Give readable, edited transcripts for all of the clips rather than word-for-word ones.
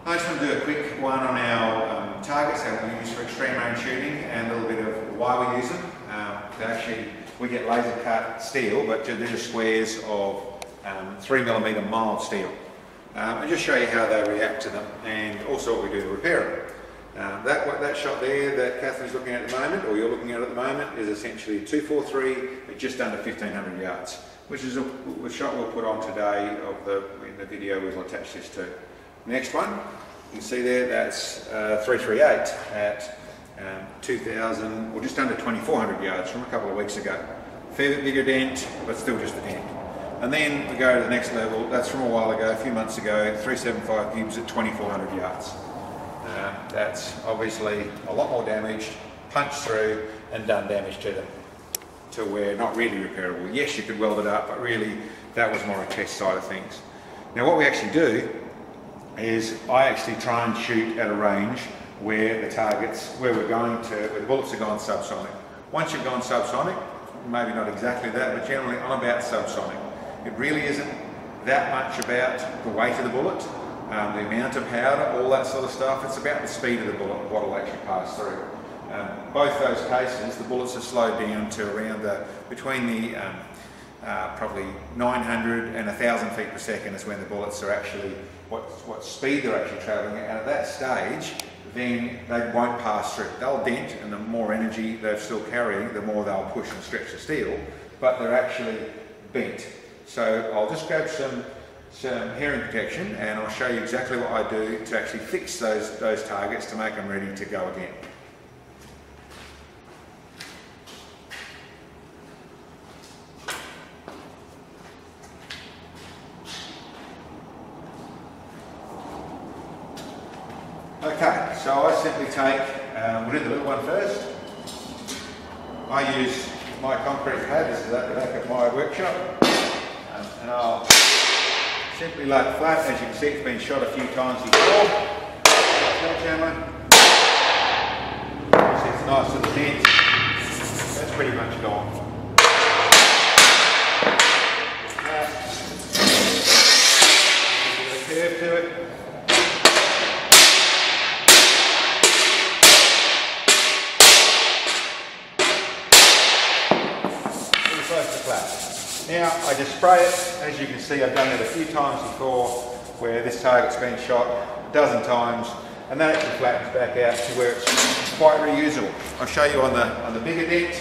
I just want to do a quick one on our targets that we use for extreme range shooting and a little bit of why we use them. We get laser cut steel, but they're just squares of 3mm mild steel. And just show you how they react to them and also what we do to repair them. That shot there that Catherine's looking at the moment, or you're looking at the moment, is essentially 243 at just under 1500 yards, which is a shot we'll put on today in the video we'll attach this to. Next one, you can see there, that's 338 at 2000, or just under 2400 yards from a couple of weeks ago. Fair bit bigger dent, but still just a dent. And then we go to the next level, that's from a while ago, a few months ago, 375 cubes at 2400 yards. That's obviously a lot more damaged, punched through and done damage to them, to where not really repairable. Yes, you could weld it up, but really that was more a test side of things. Now what we actually do is I actually try and shoot at a range where the targets, where the bullets are gone subsonic. Once you've gone subsonic, maybe not exactly that, but generally on about subsonic. It really isn't that much about the weight of the bullet, the amount of powder, all that sort of stuff. It's about the speed of the bullet, what will actually pass through. Both those cases, the bullets are slowed down to around between the probably 900 and 1000 feet per second is when the bullets are actually, what speed they're actually travelling at. And at that stage, then they won't pass through. They'll dent, and the more energy they're still carrying, the more they'll push and stretch the steel, but they're actually bent. So I'll just grab some hearing protection and I'll show you exactly what I do to actually fix those targets to make them ready to go again. Okay, so I simply take, we'll do the little one first. I use my concrete pad, this is at the back of my workshop, and I'll simply lay it flat. As you can see, it's been shot a few times before. Sledgehammer. See, it's a nice little dent. That's pretty much gone. A bit of curve to it. Now I just spray it. As you can see, I've done it a few times before where this target's been shot a dozen times, and that actually flattens back out to where it's quite reusable. I'll show you on the bigger dent.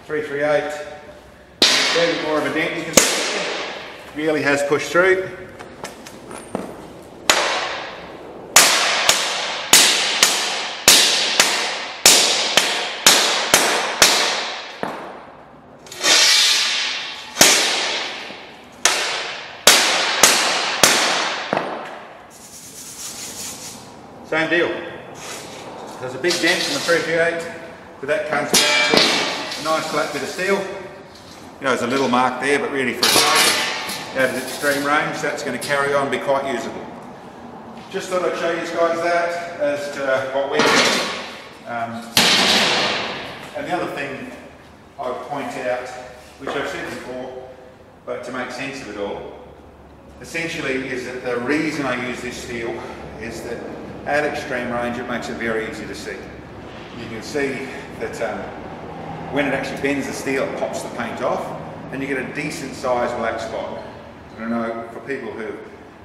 338, a bit more of a dent, you can see it really has pushed through. Same deal. There's a big dent in the 338, but that comes with a nice flat bit of steel. You know, there's a little mark there, but really for a target at its extreme range, that's going to carry on and be quite usable. Just thought I'd show you guys that as to what we do. And the other thing I would point out, which I've said before, but to make sense of it all, essentially is that the reason I use this steel is that at extreme range it makes it very easy to see. You can see that when it actually bends the steel, it pops the paint off and you get a decent sized black spot. I don't know, for people who've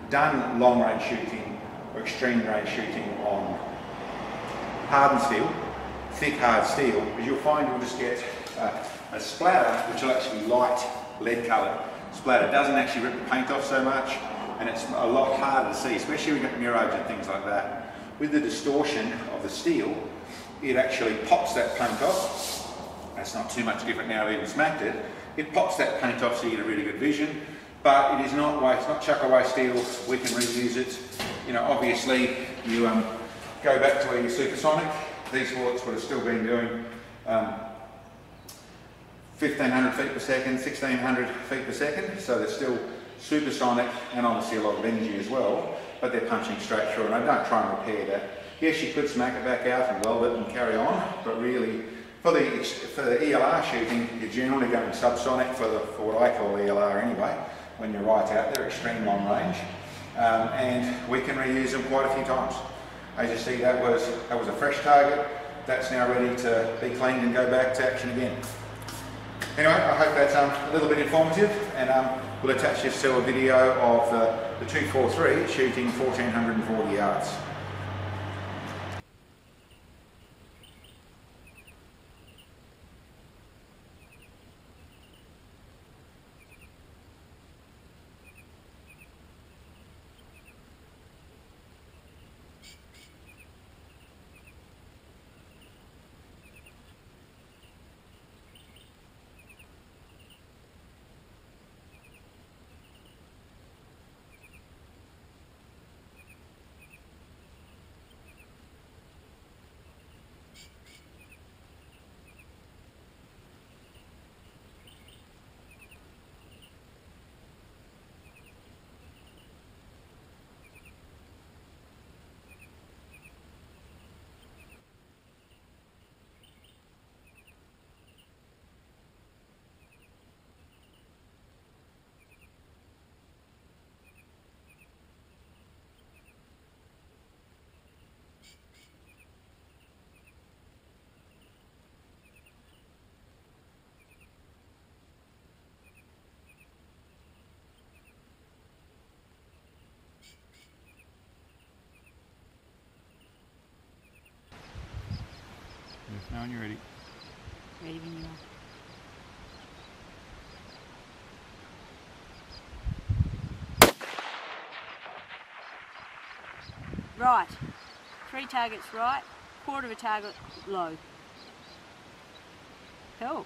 done long range shooting or extreme range shooting on hardened steel, thick hard steel, you'll find you'll just get a splatter which will actually be light lead coloured splatter. It doesn't actually rip the paint off so much, and it's a lot harder to see, especially when you've got mirrors and things like that. With the distortion of the steel, it actually pops that paint off. That's not too much different now, I've even smacked it. It pops that paint off so you get a really good vision, but it is not waste, it's not chuck away steel. We can reuse it. You know, obviously you go back to where you're supersonic. These bullets would have still been doing 1500 feet per second, 1600 feet per second, so they're still supersonic and obviously a lot of energy as well, but they're punching straight through, and I don't try and repair that. Yes, you could smack it back out and weld it and carry on, but really For the ELR shooting, you're generally going subsonic for what I call ELR anyway, when you're right out there, extreme long range, and we can reuse them quite a few times. As you see, that was a fresh target. That's now ready to be cleaned and go back to action again. Anyway, I hope that's a little bit informative, and we'll attach this to a video of the 243 shooting 1440 yards. Yes, now when you're ready. Ready when you are. Right. 3 targets right, quarter of a target low. Cool.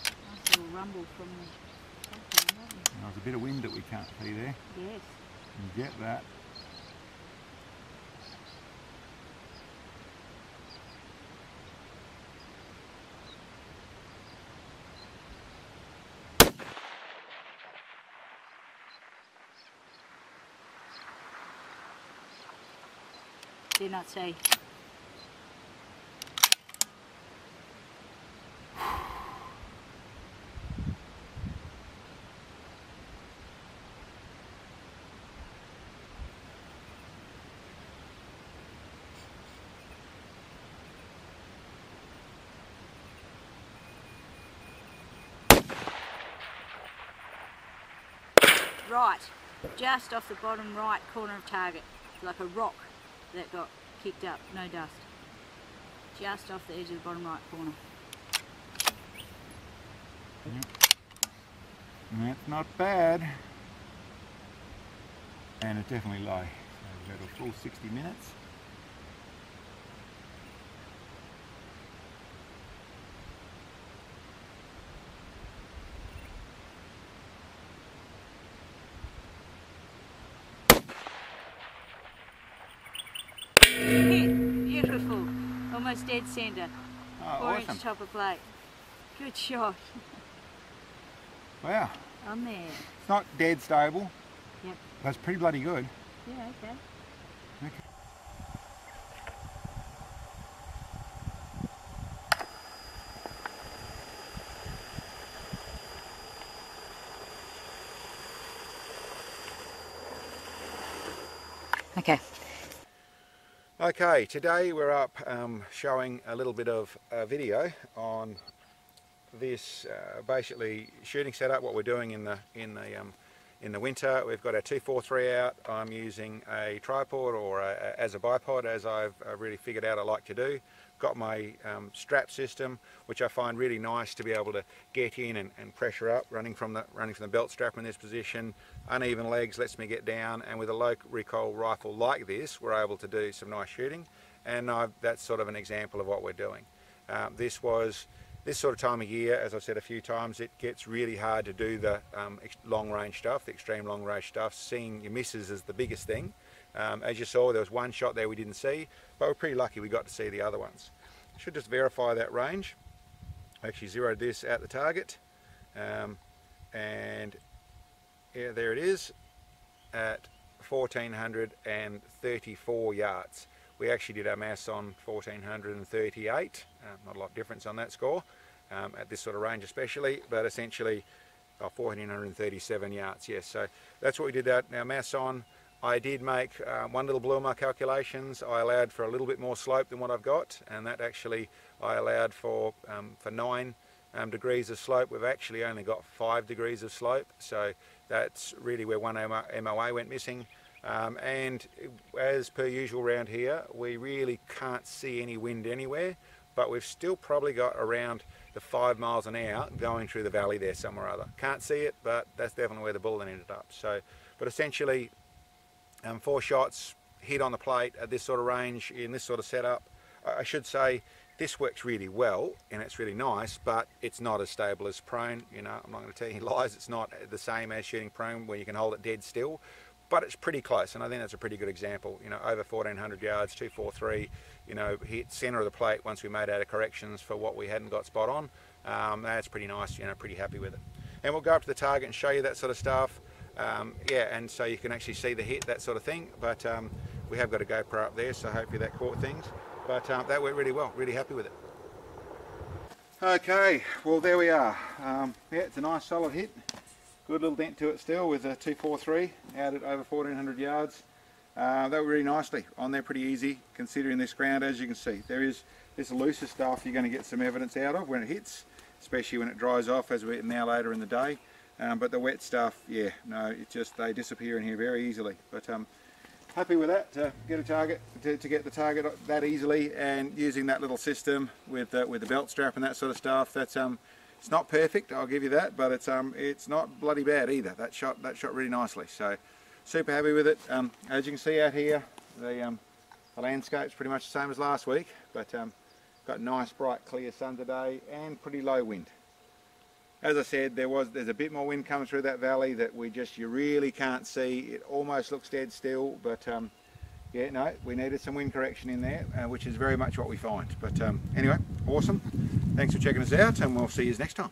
Nice little rumble from the background, wasn't it? There's a bit of wind that we can't see there. Yes. You get that. Did not see. Right, just off the bottom right corner of target, like a rock that got kicked up, no dust. Just off the edge of the bottom right corner. Yep. That's not bad. And it's definitely low. So we've got a full 60 minutes. Beautiful. Almost dead centre. Oh, 4-inch awesome. top of plate. Good shot. Wow. On there. It's not dead stable. Yep. That's pretty bloody good. Yeah, okay. Okay. Okay, today we're up showing a little bit of video on this basically shooting setup. What we're doing in the winter. We've got our 243 out. I'm using a tripod or as a bipod, as I've really figured out I like to do. Got my strap system, which I find really nice to be able to get in and pressure up, running from the belt strap in this position. Uneven legs lets me get down, and with a low recoil rifle like this, we're able to do some nice shooting. And that's sort of an example of what we're doing. This sort of time of year, as I've said a few times, it gets really hard to do the long range stuff, the extreme long range stuff. Seeing your misses is the biggest thing. As you saw, there was one shot there we didn't see, but we're pretty lucky we got to see the other ones. Should just verify that range. I actually zeroed this at the target, and yeah, there it is at 1,434 yards. We actually did our maths on 1,438, not a lot of difference on that score, at this sort of range especially, but essentially 1,437 yards, yes. So that's what we did our maths on. I did make one little blue on my calculations. I allowed for a little bit more slope than what I've got, and that actually I allowed for 9 degrees of slope. We've actually only got 5 degrees of slope, so that's really where one MOA went missing. And as per usual around here, we really can't see any wind anywhere, but we've still probably got around the 5 miles an hour going through the valley there somewhere or other. Can't see it, but that's definitely where the bullet ended up. So, but essentially 4 shots hit on the plate at this sort of range in this sort of setup. I should say this works really well and it's really nice, but it's not as stable as prone. You know, I'm not going to tell you lies, it's not the same as shooting prone where you can hold it dead still, but it's pretty close, and I think that's a pretty good example. You know, over 1,400 yards, 243, you know, hit centre of the plate once we made our corrections for what we hadn't got spot on. That's pretty nice, you know, pretty happy with it. And we'll go up to the target and show you that sort of stuff. Yeah, and so you can actually see the hit, that sort of thing, but we have got a GoPro up there, so hopefully that caught things. But that went really well, really happy with it. Okay, well there we are. Yeah, it's a nice solid hit. Good little dent to it still with a 243 out at over 1,400 yards. That went really nicely on there, pretty easy considering this ground. As you can see, there is this looser stuff you're going to get some evidence out of when it hits, especially when it dries off as we're now later in the day. But the wet stuff, yeah, no, it just, they disappear in here very easily. But happy with that, to get a target, to get the target that easily, and using that little system with the belt strap and that sort of stuff. That's it's not perfect, I'll give you that, but it's not bloody bad either. That shot really nicely. So super happy with it. As you can see out here, the landscape's pretty much the same as last week, but got nice bright clear sun today and pretty low wind. As I said, there's a bit more wind coming through that valley that you really can't see. It almost looks dead still, but yeah, no, we needed some wind correction in there, which is very much what we find. But anyway, awesome. Thanks for checking us out, and we'll see you next time.